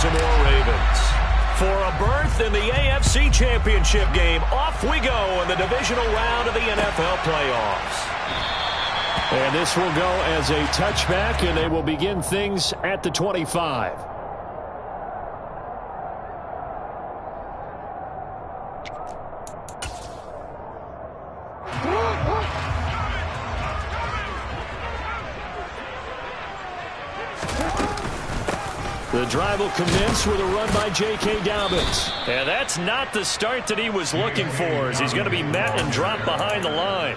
Baltimore Ravens. For a berth in the AFC Championship game, off we go in the divisional round of the NFL playoffs. And this will go as a touchback, and they will begin things at the 25. The drive will commence with a run by J.K. Dobbins. And that's not the start that he was looking for, as he's going to be met and dropped behind the line.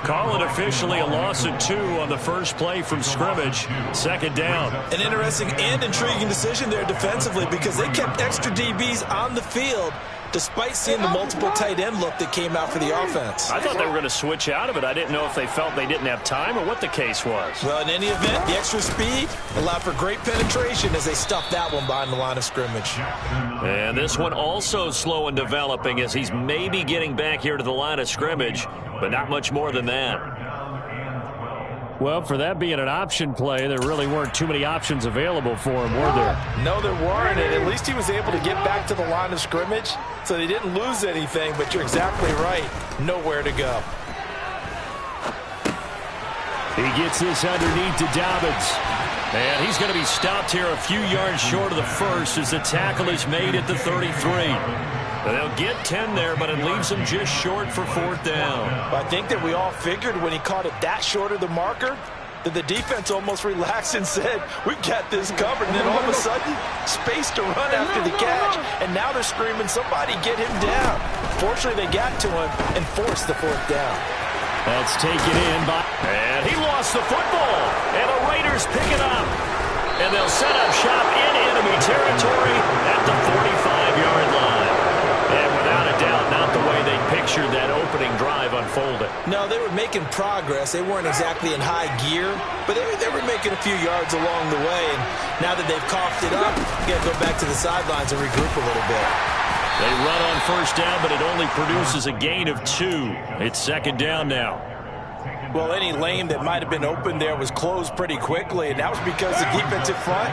Call it officially a loss of 2 on the first play from scrimmage. Second down. An interesting and intriguing decision there defensively, because they kept extra DBs on the field despite seeing the multiple tight end look that came out for the offense. I thought they were going to switch out of it. I didn't know if they felt they didn't have time or what the case was. Well, in any event, the extra speed allowed for great penetration as they stuffed that one behind the line of scrimmage. And this one also slow in developing, as he's maybe getting back here to the line of scrimmage, but not much more than that. Well, for that being an option play, there really weren't too many options available for him, were there? No, there weren't, and at least he was able to get back to the line of scrimmage, so they didn't lose anything, but you're exactly right. Nowhere to go. He gets this underneath to Dobbins. And he's going to be stopped here a few yards short of the first as the tackle is made at the 33. And they'll get 10 there, but it leaves them just short for fourth down. I think that we all figured when he caught it that short of the marker that the defense almost relaxed and said, we've got this covered. And then all of a sudden, space to run after the catch. And now they're screaming, somebody get him down. Fortunately, they got to him and forced the fourth down. That's taken in by... And he lost the football. And the Raiders pick it up. And they'll set up shop in enemy territory at the 45-yard line. And without a doubt, not the way they pictured that opening drive unfolded. No, they were making progress. They weren't exactly in high gear, but they were making a few yards along the way. And now that they've coughed it up, you got to go back to the sidelines and regroup a little bit. They run on first down, but it only produces a gain of 2. It's second down now. Well, any lane that might have been open there was closed pretty quickly, and that was because the defensive front,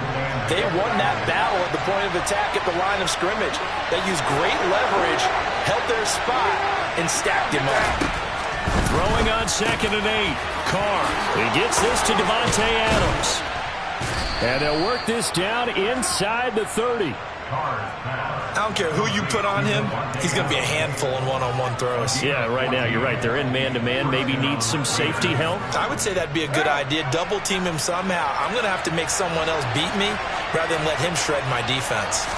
they won that battle at the point of attack at the line of scrimmage. They used great leverage, held their spot, and stacked him up. Throwing on 2nd and 8. Carr. He gets this to Davante Adams. And they'll work this down inside the 30. I don't care who you put on him, he's going to be a handful in one-on-one throws. Yeah, right now, you're right. They're in man-to-man. Maybe needs some safety help. I would say that'd be a good idea. Double team him somehow. I'm going to have to make someone else beat me rather than let him shred my defense.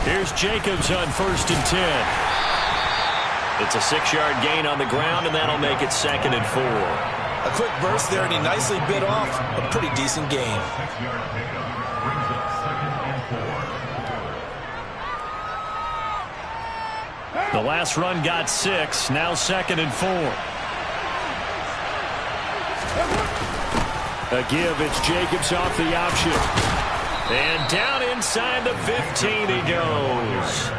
Here's Jacobs on 1st and 10. It's a 6-yard gain on the ground, and that'll make it 2nd and 4. A quick burst there, and he nicely bit off a pretty decent gain. The last run got 6. Now 2nd and 4. A give. It's Jacobs off the option. And down inside the 15 he goes.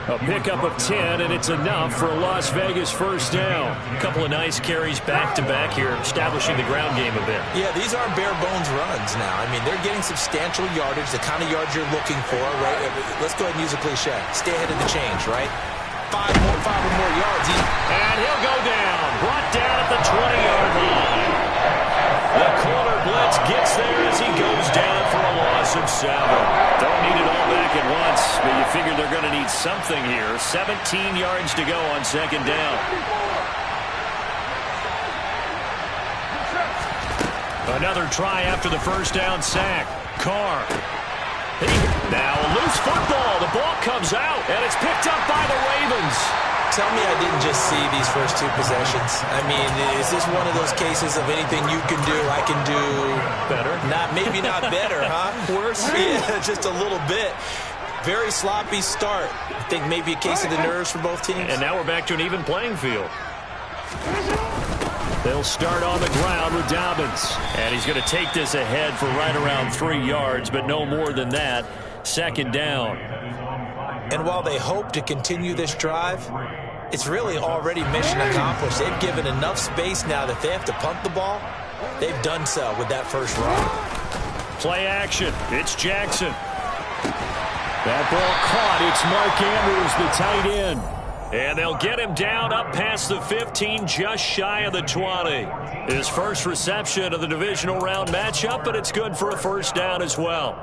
A pickup of 10, and it's enough for a Las Vegas first down. A couple of nice carries back-to-back here, establishing the ground game a bit. Yeah, these aren't bare-bones runs now. I mean, they're getting substantial yardage, the kind of yards you're looking for, right? Let's go ahead and use a cliche. Stay ahead of the change, right? 5 or more yards. And he'll go down. Brought down at the 20-yard line. The corner blitz gets there as he goes down for a loss of 7. Don't need it all back at once, but you figure they're going to need something here. 17 yards to go on 2nd down. Another try after the first down sack. Carr. Now a loose football. The ball comes out, and it's picked up by the Ravens. Tell me I didn't just see these first 2 possessions. I mean, is this one of those cases of anything you can do, I can do better? Maybe not better, huh? Worse? Yeah, just a little bit. Very sloppy start. I think maybe a case of the nerves for both teams. And now we're back to an even playing field. They'll start on the ground with Dobbins. And he's going to take this ahead for right around 3 yards, but no more than that. 2nd down. And while they hope to continue this drive, it's really already mission accomplished. They've given enough space now that they have to punt the ball. They've done so with that first run. Play action. It's Jackson. That ball caught. It's Mark Andrews, the tight end. And they'll get him down up past the 15, just shy of the 20. His first reception of the divisional round matchup, but it's good for a first down as well.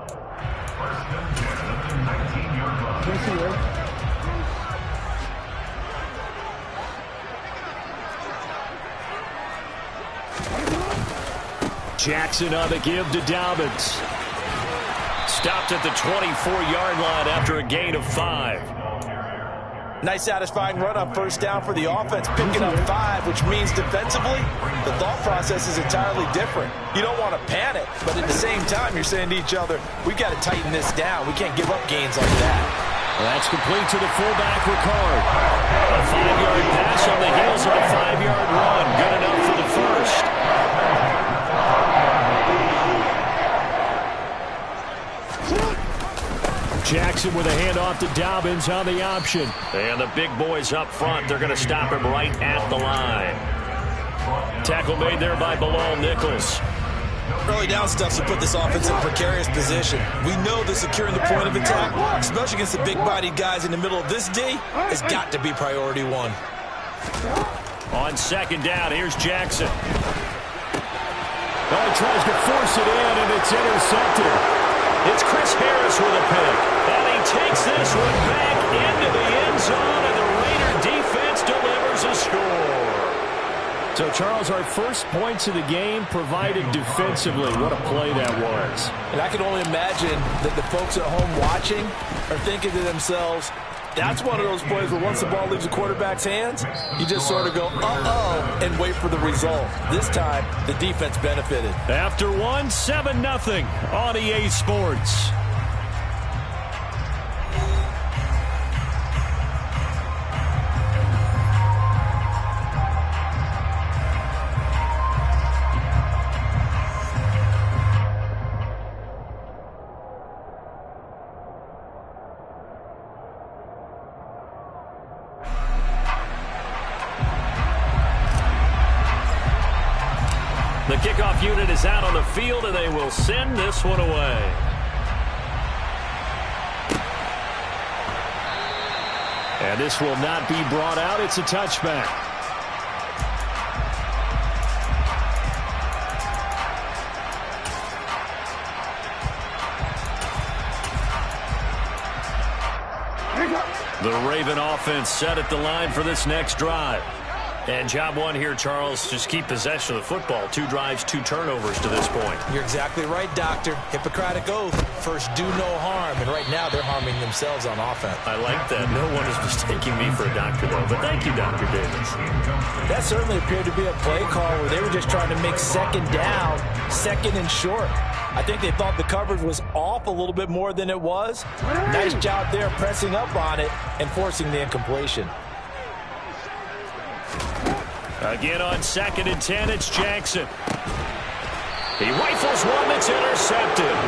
Jackson on the give to Dobbins. Stopped at the 24-yard line after a gain of 5. Nice satisfying run on first down for the offense, picking up 5, which means defensively, the thought process is entirely different. You don't want to panic, but at the same time, you're saying to each other, we've got to tighten this down. We can't give up gains like that. That's complete to the fullback, Ricard. A 5-yard pass on the heels of a 5-yard run. Good enough for the first. Jackson with a handoff to Dobbins on the option. And the big boys up front, they're going to stop him right at the line. Tackle made there by Bilal Nichols. Early down stuff to put this offense in a precarious position. We know that securing the point of attack, especially against the big-bodied guys in the middle of this D, has got to be priority 1. On second down, here's Jackson. Oh, he tries to force it in, and it's intercepted. It's Chris Harris with a pick. And he takes this one back into the end zone, and the Raider defense delivers a score. So, Charles, our first points of the game provided defensively. What a play that was. And I can only imagine that the folks at home watching are thinking to themselves, that's one of those plays where once the ball leaves the quarterback's hands, you just sort of go, uh-oh, and wait for the result. This time, the defense benefited. After 7-0 on EA Sports. The kickoff unit is out on the field, and they will send this one away. And this will not be brought out. It's a touchback. The Raven offense set at the line for this next drive. And job 1 here, Charles, just keep possession of the football. 2 drives, 2 turnovers to this point. You're exactly right, Doctor. Hippocratic oath. First, do no harm. And right now, they're harming themselves on offense. I like that. No one is mistaking me for a doctor, though. But thank you, Dr. Davis. That certainly appeared to be a play call where they were just trying to make second down, second and short. I think they thought the coverage was off a little bit more than it was. Nice job there pressing up on it and forcing the incompletion. Again on 2nd and 10, it's Jackson. He rifles one that's intercepted.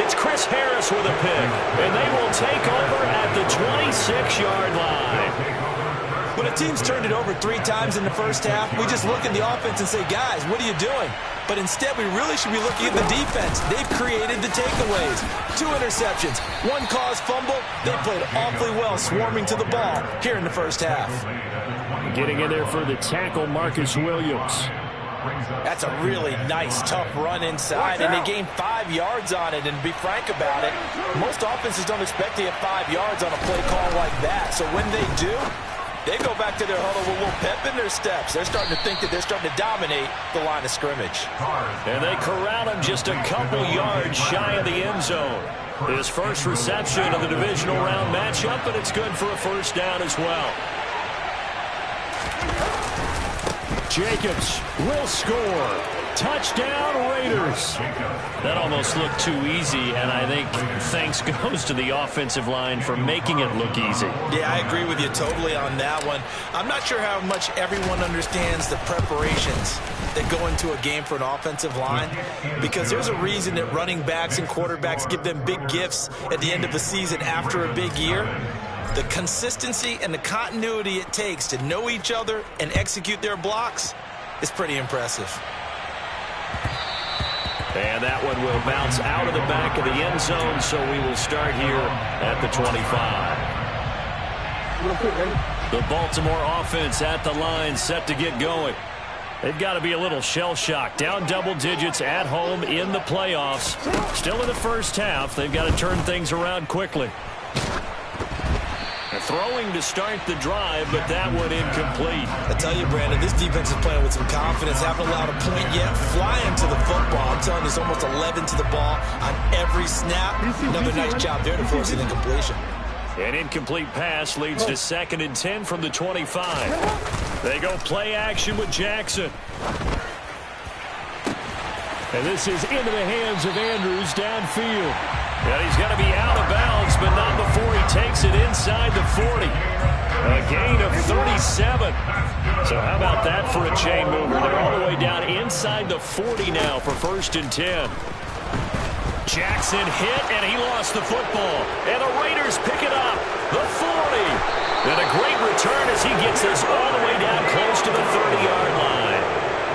It's Chris Harris with a pick, and they will take over at the 26-yard line. When a team's turned it over 3 times in the first half, we just look at the offense and say, guys, what are you doing? But instead, we really should be looking at the defense. They've created the takeaways. 2 interceptions, 1 caused fumble. They played awfully well swarming to the ball here in the first half. Getting in there for the tackle, Marcus Williams. That's a really nice, tough run inside, and they gained 5 yards on it. And to be frank about it, most offenses don't expect to get 5 yards on a play call like that. So when they do, they go back to their huddle with a little pep in their steps. They're starting to think that they're starting to dominate the line of scrimmage. And they corral him just a couple yards shy of the end zone. His first reception of the divisional round matchup, but it's good for a first down as well. Jacobs will score. Touchdown, Raiders. That almost looked too easy, and I think thanks goes to the offensive line for making it look easy. Yeah, I agree with you totally on that one. I'm not sure how much everyone understands the preparations that go into a game for an offensive line, because there's a reason that running backs and quarterbacks give them big gifts at the end of the season after a big year. The consistency and the continuity it takes to know each other and execute their blocks is pretty impressive. And that one will bounce out of the back of the end zone, so we will start here at the 25. The Baltimore offense at the line, set to get going. They've got to be a little shell-shocked. Down double digits at home in the playoffs. Still in the first half. They've got to turn things around quickly. They're throwing to start the drive, but that one incomplete. I tell you, Brandon, this defense is playing with some confidence. Haven't allowed a point yet. Flying to the football. I'm telling you, it's almost 11 to the ball on every snap. Another nice job there to force an incompletion. An incomplete pass leads to 2nd and 10 from the 25. They go play action with Jackson. And this is into the hands of Andrews downfield. And he's got to be out of bounds, but not before he takes it inside the 40. A gain of 37. So how about that for a chain mover? They're all the way down inside the 40 now for 1st and 10. Jackson hit, and he lost the football. And the Raiders pick it up. The 40. And a great return as he gets this all the way down close to the 30-yard line.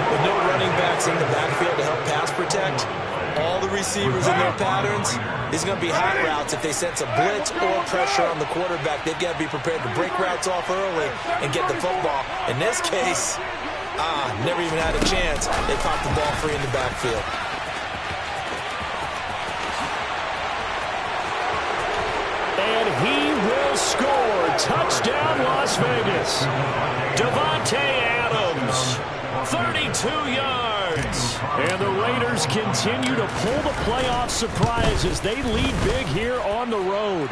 With no running backs in the backfield to help pass protect, all the receivers in their patterns, these are going to be hot routes. If they sense a blitz or pressure on the quarterback, they've got to be prepared to break routes off early and get the football. In this case, never even had a chance. They popped the ball free in the backfield. And he will score. Touchdown, Las Vegas. Davante Adams, 32 yards. And the Raiders continue to pull the playoff surprise as they lead big here on the road.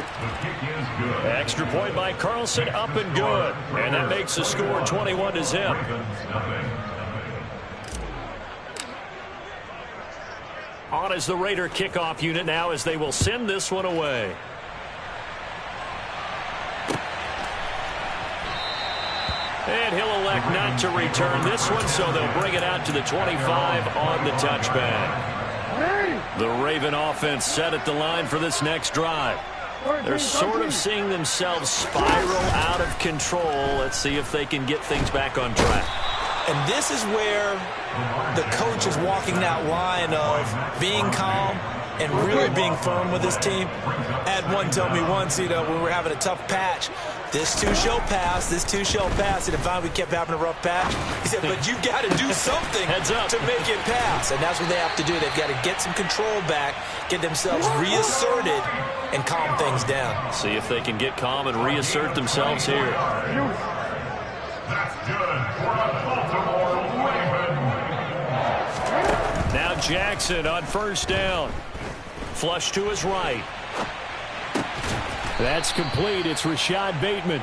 Extra point by Carlson, up and good. And that makes the score 21-0. On is the Raider kickoff unit now as they will send this one away. And he'll elect not to return this one, so they'll bring it out to the 25 on the touchback. The Raven offense set at the line for this next drive. They're sort of seeing themselves spiral out of control. Let's see if they can get things back on track. And this is where the coach is walking that line of being calm and really being firm with his team. I had one tell me once, when we were having a tough patch, this too shall pass, this too shall pass. And finally we kept having a rough patch. He said, but you got to do something to make it pass. And that's what they have to do. They've got to get some control back, get themselves reasserted, and calm things down. See if they can get calm and reassert themselves here. Now Jackson on 1st down. Flush to his right. That's complete. It's Rashad Bateman.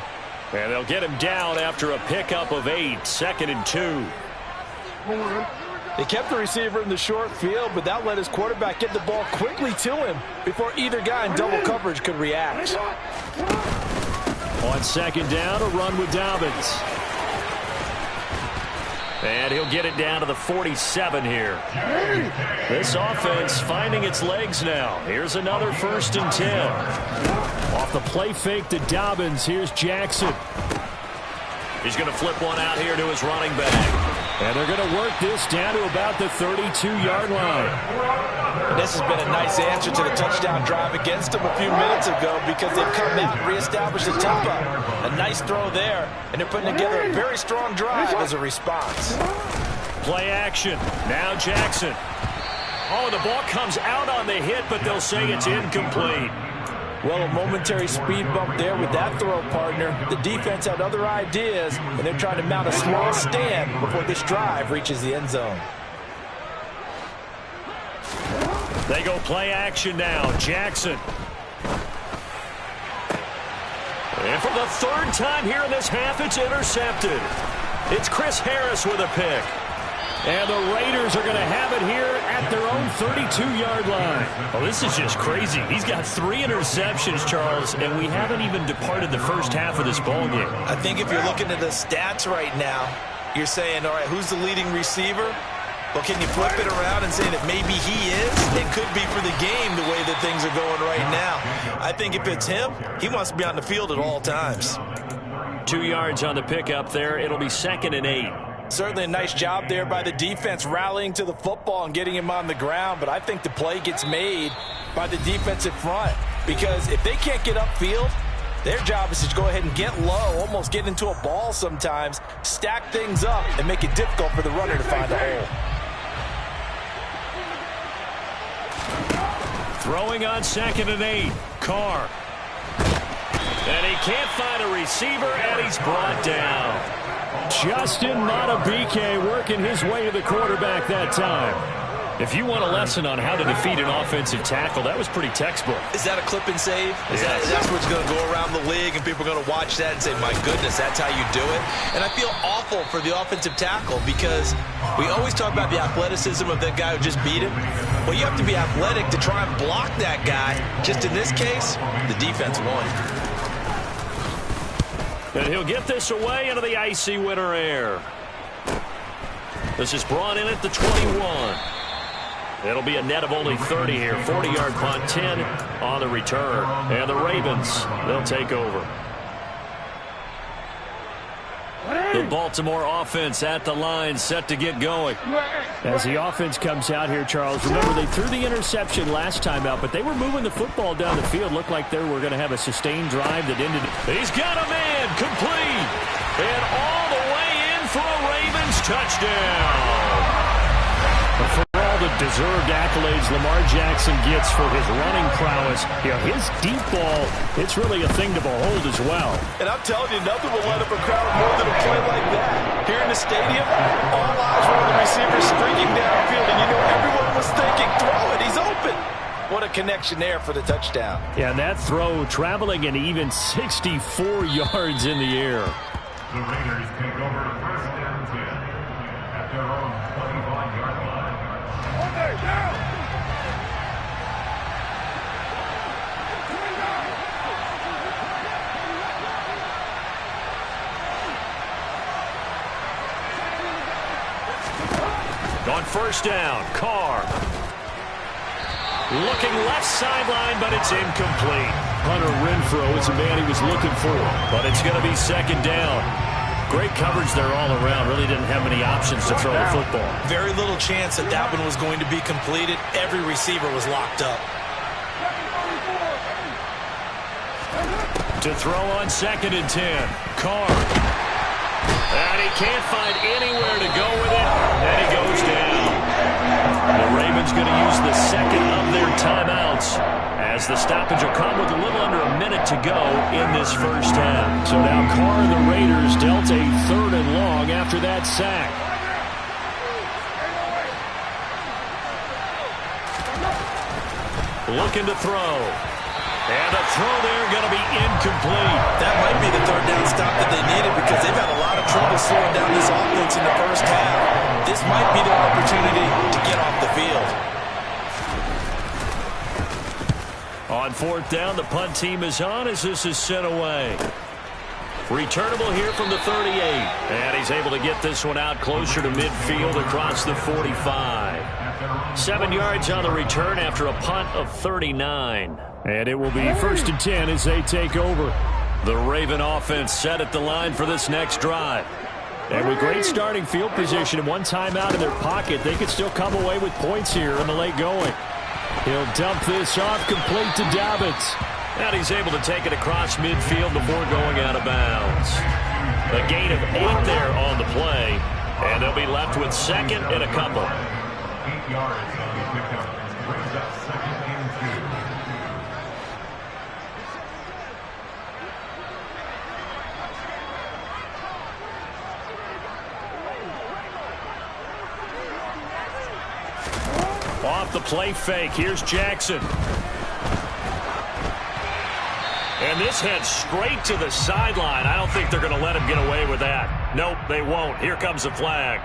And they'll get him down after a pickup of 8. 2nd and 2. They kept the receiver in the short field, but that let his quarterback get the ball quickly to him before either guy in double coverage could react. On 2nd down, a run with Dobbins. And he'll get it down to the 47 here. This offense finding its legs now. Here's another 1st and 10. Off the play fake to Dobbins, here's Jackson. He's going to flip one out here to his running back. And they're going to work this down to about the 32-yard line. And this has been a nice answer to the touchdown drive against them a few minutes ago because they've come out and reestablished the tempo. A nice throw there, and they're putting together a very strong drive as a response. Play action. Now Jackson. Oh, the ball comes out on the hit, but they'll say it's incomplete. Well, a momentary speed bump there with that throw, partner. The defense had other ideas, and they're trying to mount a small stand before this drive reaches the end zone. They go play action now. Jackson. And for the 3rd time here in this half, it's intercepted. It's Chris Harris with a pick. And the Raiders are going to have it here at their own 32-yard line. Oh, this is just crazy. He's got 3 interceptions, Charles, and we haven't even departed the first half of this ballgame. I think if you're looking at the stats right now, you're saying, all right, who's the leading receiver? Well, can you flip it around and say that maybe he is? It could be for the game the way that things are going right now. I think if it's him, he wants to be on the field at all times. 2 yards on the pickup there. It'll be 2nd and 8. Certainly a nice job there by the defense rallying to the football and getting him on the ground, but I think the play gets made by the defensive front because if they can't get upfield, their job is to go ahead and get low, almost get into a ball sometimes, stack things up, and make it difficult for the runner to find a hole. Throwing on 2nd and 8. Carr. And he can't find a receiver, and he's brought down. Justin Madubuike working his way to the quarterback that time. If you want a lesson on how to defeat an offensive tackle, that was pretty textbook. Is that a clip and save? That's what's going to go around the league, and people are going to watch that and say, my goodness, that's how you do it. And I feel awful for the offensive tackle because we always talk about the athleticism of that guy who just beat him. Well, you have to be athletic to try and block that guy. Just in this case, the defense won. And he'll get this away into the icy winter air. This is brought in at the 21. It'll be a net of only 30 here. 40-yard punt, 10 on the return. And the Ravens, they'll take over. The Baltimore offense at the line, set to get going. As the offense comes out here, Charles, remember they threw the interception last time out, but they were moving the football down the field. Looked like they were going to have a sustained drive that ended. He's got a man, complete. And all the way in for a Ravens touchdown. For all the deserved accolades Lamar Jackson gets for his running prowess, his deep ball, it's really a thing to behold as well. And I'm telling you, nothing will light up a crowd more than a play like that. Here in the stadium, all eyes were on the receiver streaking downfield, and you know everyone was thinking, throw it, he's open. What a connection there for the touchdown. Yeah, and that throw traveling an even 64 yards in the air. The Raiders take over first and 10 at their own 25-yard line. On first down, Carr. Looking left sideline, but it's incomplete. Hunter Renfrow is a man he was looking for. But it's going to be 2nd down. Great coverage there all around. Really didn't have many options to throw the football. Very little chance that that one was going to be completed. Every receiver was locked up. To throw on 2nd and 10. Carr. And he can't find anywhere to go with it. And he goes down. The Ravens going to use the second of their timeouts, as the stoppage will come with a little under a minute to go in this first half. So now Carr and the Raiders dealt a 3rd and long after that sack. Looking to throw. And the throw there going to be incomplete. That might be the 3rd down stop that they needed because they've had a lot of trouble slowing down this offense in the first half. This might be their opportunity to get off the field. On 4th down, the punt team is on as this is sent away. Returnable here from the 38. And he's able to get this one out closer to midfield across the 45. 7 yards on the return after a punt of 39. And it will be 1st and 10 as they take over. The Raven offense set at the line for this next drive. And with great starting field position and one timeout in their pocket, they could still come away with points here in the late going. He'll dump this off complete to Dobbins. And he's able to take it across midfield before going out of bounds. A gain of 8 there on the play. And they'll be left with 2nd and a couple. 8 yards on the pickup. Brings up 2nd and 2. Off the play fake, here's Jackson. And this heads straight to the sideline. I don't think they're going to let him get away with that. Nope, they won't. Here comes the flag.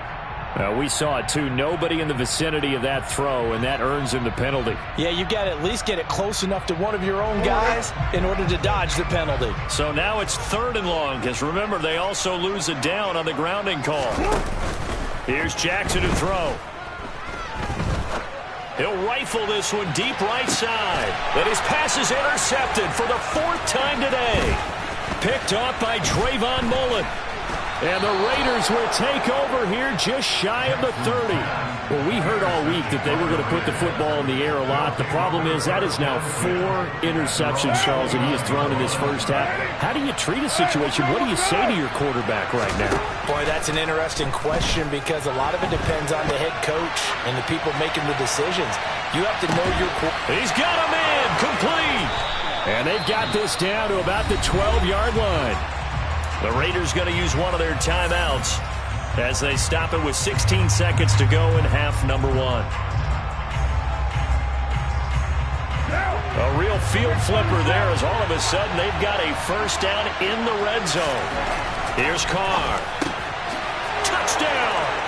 We saw it too. Nobody in the vicinity of that throw, and that earns him the penalty. Yeah, you got to at least get it close enough to one of your own guys in order to dodge the penalty. So now it's 3rd and long, because remember, they also lose a down on the grounding call. Here's Jackson to throw. He'll rifle this one deep right side. And his pass is intercepted for the 4th time today. Picked off by Trayvon Mullen. And the Raiders will take over here just shy of the 30. Well, we heard all week that they were going to put the football in the air a lot. The problem is that is now 4 interceptions, Charles, that he has thrown in this first half. How do you treat a situation? What do you say to your quarterback right now? Boy, that's an interesting question because a lot of it depends on the head coach and the people making the decisions. You have to know your quarterback. He's got a man complete. And they've got this down to about the 12-yard line. The Raiders going to use one of their timeouts as they stop it with 16 seconds to go in half number 1. A real field flipper there as all of a sudden they've got a first down in the red zone. Here's Carr. Touchdown!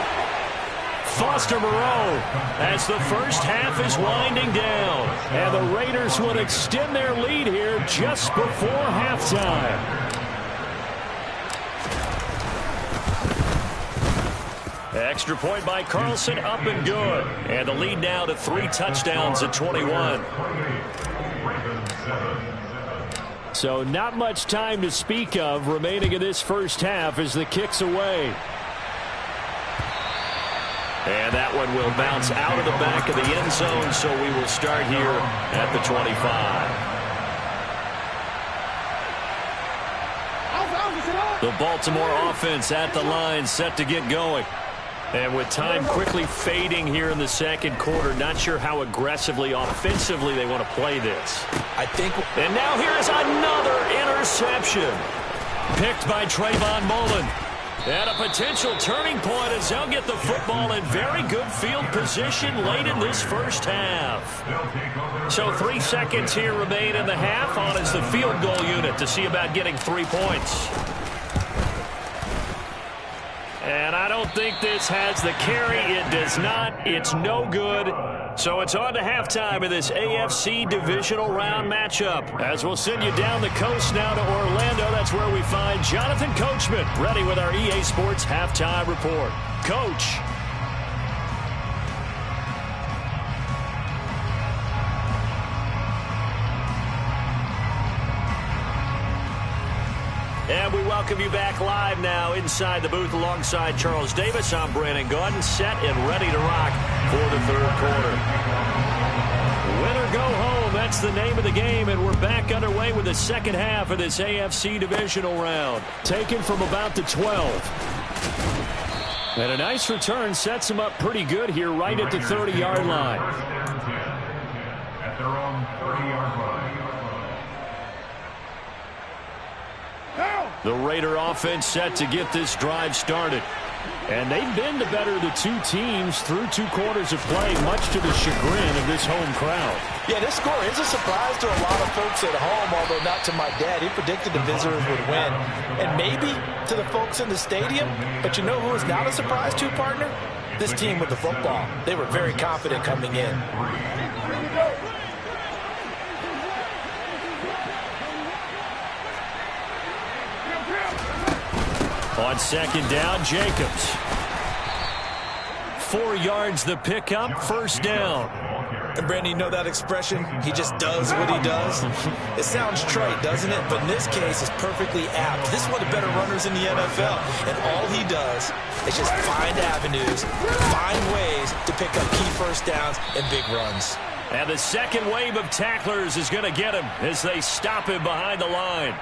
Foster Moreau as the first half is winding down. And the Raiders would extend their lead here just before halftime. Extra point by Carlson, up and good. And the lead now to 3 touchdowns at 21. So not much time to speak of remaining in this first half as the kick's away. And that one will bounce out of the back of the end zone, so we will start here at the 25. The Baltimore offense at the line, set to get going. And with time quickly fading here in the second quarter, not sure how aggressively, offensively they want to play this. And now here is another interception. Picked by Trayvon Mullen. And a potential turning point as they'll get the football in very good field position late in this first half. So 3 seconds here remain in the half. On is the field goal unit to see about getting 3 points. And I don't think this has the carry. It does not. It's no good. So it's on to halftime of this AFC divisional round matchup. As we'll send you down the coast now to Orlando, that's where we find Jonathan Coachman ready with our EA Sports halftime report. Coach. And we welcome you back live now inside the booth alongside Charles Davis. I'm Brandon Gaudin, set and ready to rock for the third quarter. Win or go home, that's the name of the game, and we're back underway with the second half of this AFC divisional round. Taken from about the 12. And a nice return sets them up pretty good here right at the 30-yard line. At their own 30-yard line. The Raider offense set to get this drive started. And they've been the better of the two teams through 2 quarters of play, much to the chagrin of this home crowd. Yeah, this score is a surprise to a lot of folks at home, although not to my dad. He predicted the visitors would win. And maybe to the folks in the stadium. But you know who is not a surprise to, partner? This team with the football. They were very confident coming in. On second down, Jacobs. 4 yards the pickup, first down. And Brandon, you know that expression? He just does what he does. It sounds trite, doesn't it? But in this case, it's perfectly apt. This is one of the better runners in the NFL. And all he does is just find avenues, find ways to pick up key first downs and big runs. And the second wave of tacklers is going to get him as they stop him behind the line.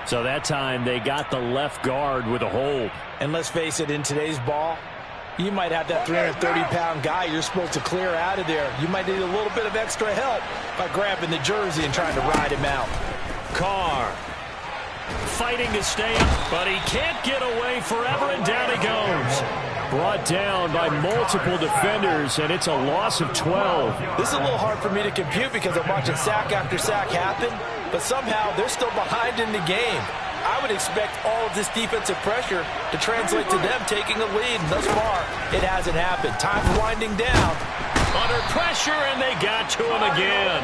So that time they got the left guard with a hold. And let's face it, in today's ball, you might have that 330-pound guy you're supposed to clear out of there. You might need a little bit of extra help by grabbing the jersey and trying to ride him out. Carr fighting to stay up, but he can't get away forever, and down he goes. Brought down by multiple defenders, and it's a loss of 12. This is a little hard for me to compute because I'm watching sack after sack happen, but somehow they're still behind in the game. I would expect all of this defensive pressure to translate to them taking a lead, and thus far, it hasn't happened. Time's winding down. Under pressure, and they got to him again.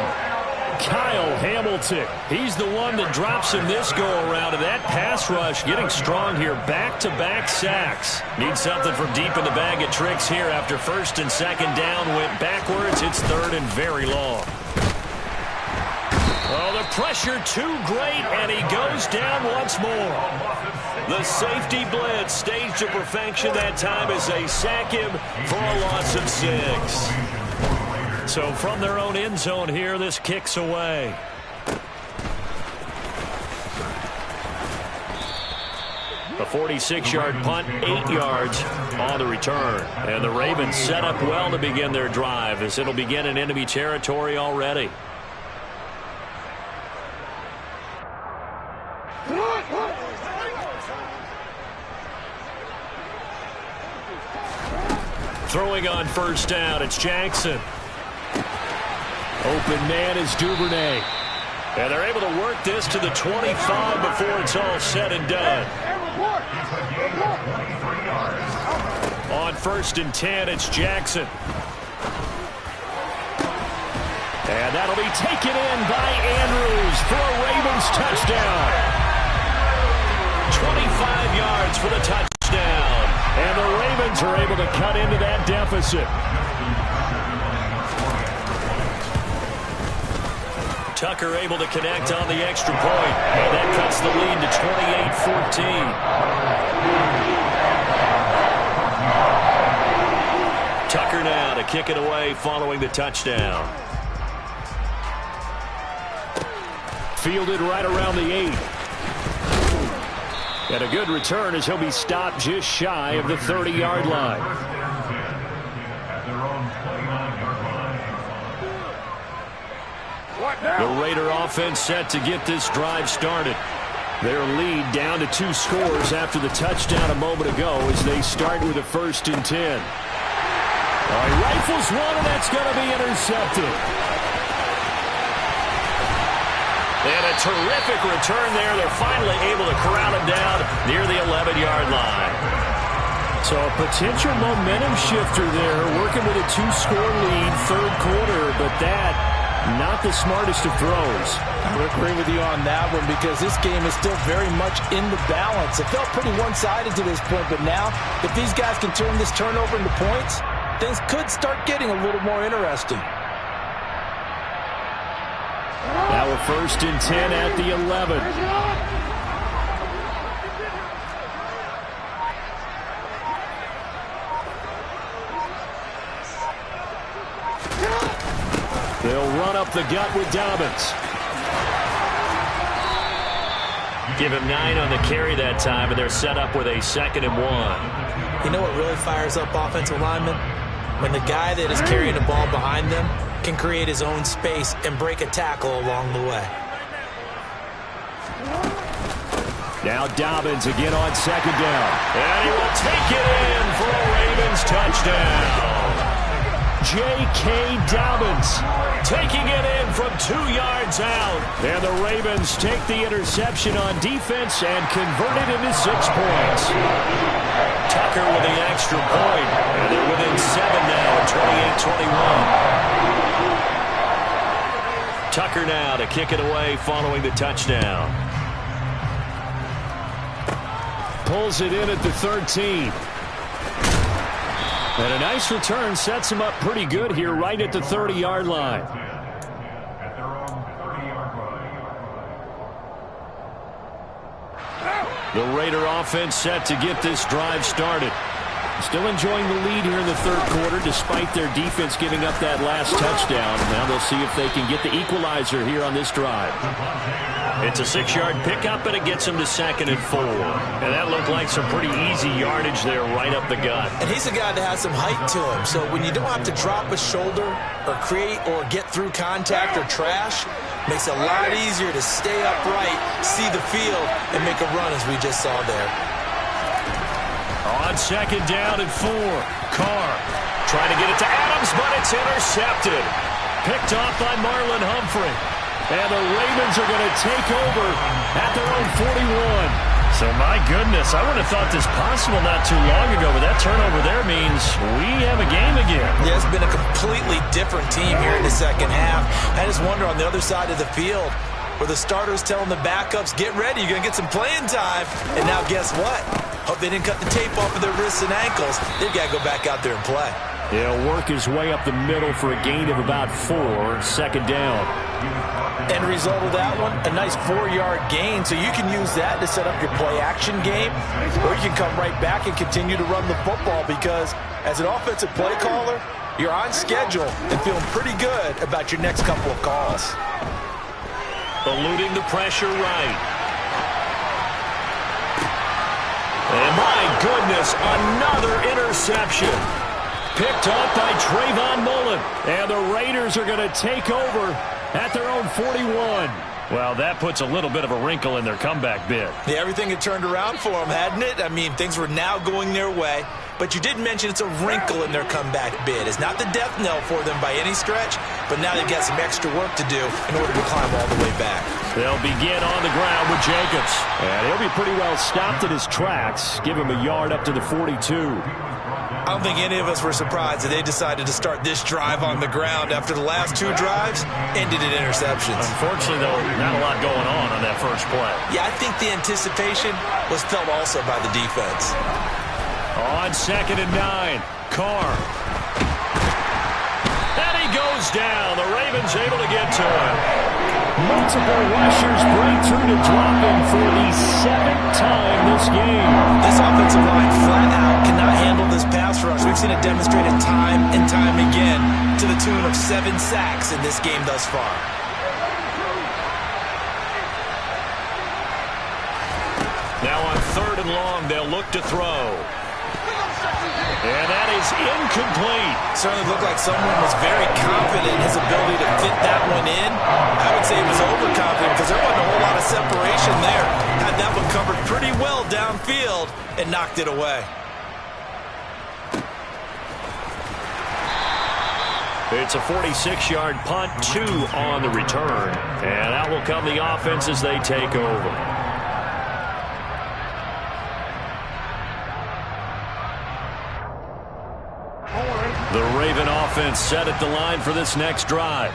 Kyle Hamilton, he's the one that drops him this go-around, and that pass rush getting strong here. Back-to-back sacks. Need something from deep in the bag of tricks here after first and second down went backwards. It's third and very long. Oh, the pressure too great, and he goes down once more. The safety blitz staged to perfection that time as they sack him for a loss of 6. So from their own end zone here, this kicks away. A 46-yard punt, 8 yards on the return. And the Ravens set up well to begin their drive as it'll begin in enemy territory already. Throwing on first down, it's Jackson. Open man is Duvernay. And they're able to work this to the 25 before it's all said and done. On 1st and 10, it's Jackson. And that'll be taken in by Andrews for a Ravens touchdown. 25 yards for the touchdown. And the Ravens are able to cut into that deficit. Tucker able to connect on the extra point. And that cuts the lead to 28-14. Tucker now to kick it away following the touchdown. Fielded right around the 8. And a good return as he'll be stopped just shy of the 30-yard line. The Raider offense set to get this drive started. Their lead down to 2 scores after the touchdown a moment ago as they start with a 1st and 10. He rifles one, and that's going to be intercepted. And a terrific return there. They're finally able to corral him down near the 11-yard line. So a potential momentum shifter there, working with a 2-score lead, 3rd quarter, but that not the smartest of throws. I would agree with you on that one because this game is still very much in the balance. It felt pretty one-sided to this point, but now if these guys can turn this turnover into points, things could start getting a little more interesting. Now a 1st and 10 at the 11. They'll run up the gut with Dobbins. Give him 9 on the carry that time, and they're set up with a 2nd and 1. You know what really fires up offensive linemen? When the guy that is carrying the ball behind them can create his own space and break a tackle along the way. Now Dobbins again on 2nd down. And he will take it in for a Ravens touchdown. J.K. Dobbins taking it in from 2 yards out. And the Ravens take the interception on defense and convert it into 6 points. Tucker with the extra point. And they're within 7 now at 28-21. Tucker now to kick it away following the touchdown. Pulls it in at the 13. And a nice return sets him up pretty good here right at the 30-yard line. The Raider offense set to get this drive started. Still enjoying the lead here in the 3rd quarter despite their defense giving up that last touchdown. Now they'll see if they can get the equalizer here on this drive. It's a 6-yard pickup, and it gets him to 2nd and 4. And that looked like some pretty easy yardage there right up the gut. And he's a guy that has some height to him. So when you don't have to drop a shoulder or create or get through contact or trash, makes it a lot easier to stay upright, see the field, and make a run as we just saw there. On 2nd down and 4. Carr trying to get it to Adams, but it's intercepted. Picked off by Marlon Humphrey. And the Ravens are going to take over at their own 41. So, my goodness, I wouldn't have thought this possible not too long ago, but that turnover there means we have a game again. Yeah, it's been a completely different team here in the 2nd half. I just wonder on the other side of the field where the starters telling the backups, get ready, you're going to get some playing time. And now guess what? Hope they didn't cut the tape off of their wrists and ankles. They've got to go back out there and play. He'll work his way up the middle for a gain of about 4. 2nd down. End result of that one, a nice 4-yard gain, so you can use that to set up your play-action game, or you can come right back and continue to run the football because as an offensive play caller, you're on schedule and feeling pretty good about your next couple of calls. Eluding the pressure right. And my goodness, another interception. Picked up by Trayvon Mullen. And the Raiders are going to take over at their own 41. Well, that puts a little bit of a wrinkle in their comeback bid. Yeah, everything had turned around for them, hadn't it? I mean, things were now going their way. But you did mention it's a wrinkle in their comeback bid. It's not the death knell for them by any stretch, but now they've got some extra work to do in order to climb all the way back. They'll begin on the ground with Jacobs. And he'll be pretty well stopped in his tracks. Give him a yard up to the 42. I don't think any of us were surprised that they decided to start this drive on the ground after the last 2 drives ended in interceptions. Unfortunately, though, not a lot going on that first play. Yeah, I think the anticipation was felt also by the defense. On 2nd and 9, Carr. And he goes down. The Ravens able to get to him. Multiple rushers break through to drop him for the 7th time this game. This offensive line flat out cannot handle this pass rush. We've seen it demonstrated time and time again to the tune of 7 sacks in this game thus far. Now on 3rd and long, they'll look to throw. And that is incomplete. Certainly looked like someone was very confident in his ability to fit that one in. I would say he was overconfident because there wasn't a whole lot of separation there. Had that one covered pretty well downfield and knocked it away. It's a 46-yard punt, 2 on the return. And out will come the offense as they take over. The Raven offense set at the line for this next drive.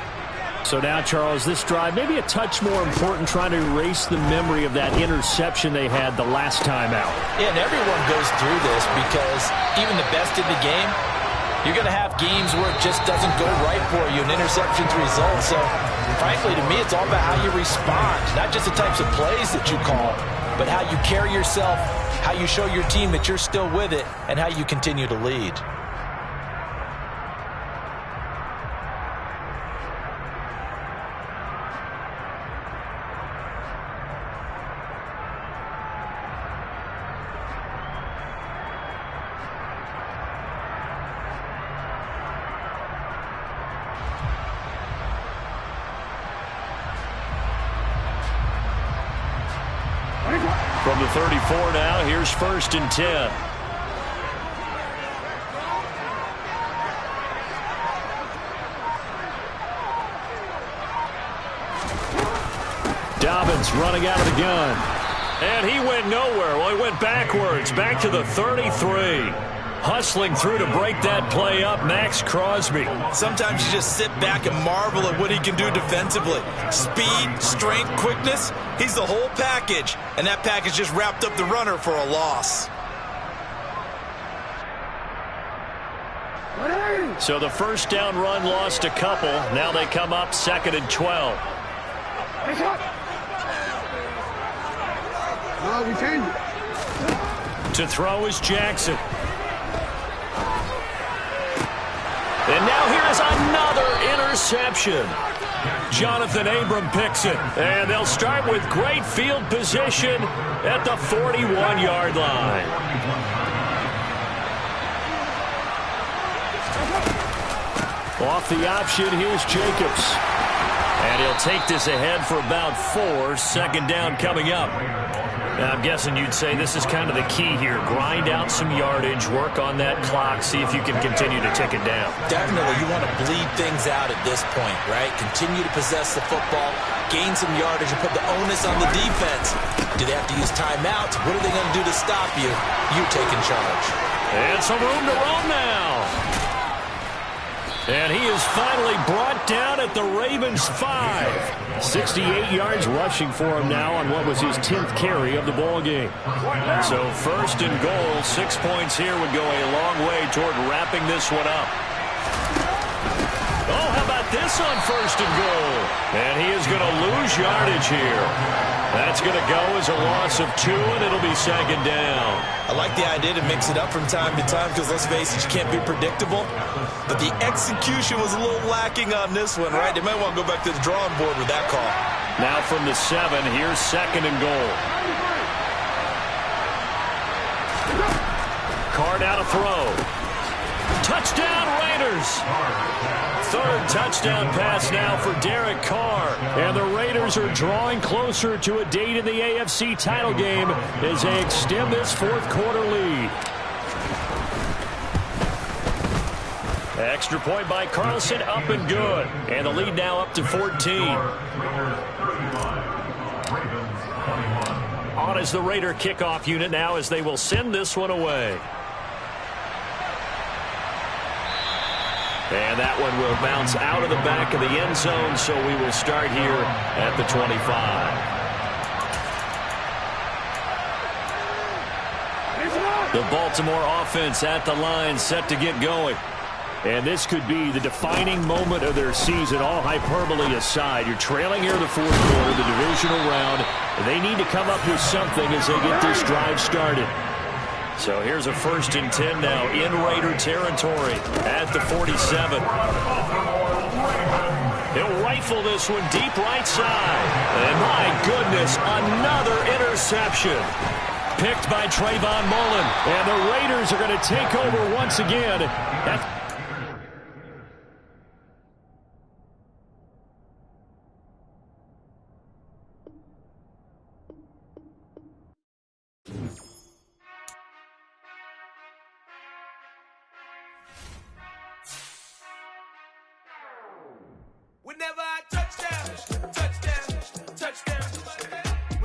So now, Charles, this drive may be a touch more important, trying to erase the memory of that interception they had the last time out. Yeah, and everyone goes through this because even the best in the game, you're going to have games where it just doesn't go right for you, and interceptions result. So, frankly, to me, it's all about how you respond, not just the types of plays that you call, but how you carry yourself, how you show your team that you're still with it, and how you continue to lead. From the 34 now, here's 1st and 10. Dobbins running out of the gun. And he went nowhere. Well, he went backwards, back to the 33. Hustling through to break that play up, Max Crosby. Sometimes you just sit back and marvel at what he can do defensively. Speed, strength, quickness, he's the whole package. And that package just wrapped up the runner for a loss. So the first down run lost a couple. Now they come up 2nd and 12. To throw is Jackson. And now here is another interception. Jonathan Abram picks it. And they'll start with great field position at the 41-yard line. Off the option, here's Jacobs. And he'll take this ahead for about 4. 2nd down coming up. Now, I'm guessing you'd say this is kind of the key here. Grind out some yardage, work on that clock, see if you can continue to tick it down. Definitely, you want to bleed things out at this point, right? Continue to possess the football, gain some yardage, and put the onus on the defense. Do they have to use timeouts? What are they going to do to stop you? You taking charge. And some room to roam now. And he is finally brought down at the Ravens' 5. 68 yards rushing for him now on what was his 10th carry of the ball game. So 1st and goal, 6 points here would go a long way toward wrapping this one up. Oh, how about this pass on 1st and goal. And he is going to lose yardage here. That's going to go as a loss of 2, and it'll be 2nd down. I like the idea to mix it up from time to time because, let's face it, you can't be predictable. But the execution was a little lacking on this one, right? They might want to go back to the drawing board with that call. Now from the 7, here's 2nd and goal. Carr out to throw. Touchdown, Raiders. 3rd touchdown pass now for Derek Carr. And the Raiders are drawing closer to a date in the AFC title game as they extend this 4th quarter lead. Extra point by Carlson, up and good. And the lead now up to 14. On is the Raider kickoff unit now as they will send this one away. And that one will bounce out of the back of the end zone, so we will start here at the 25. The Baltimore offense at the line, set to get going. And this could be the defining moment of their season, all hyperbole aside. You're trailing here in the 4th quarter, the divisional round. They need to come up with something as they get this drive started. So here's a 1st and 10 now in Raider territory at the 47. He'll rifle this one deep right side. And my goodness, another interception. Picked by Trayvon Mullen. And the Raiders are going to take over once again.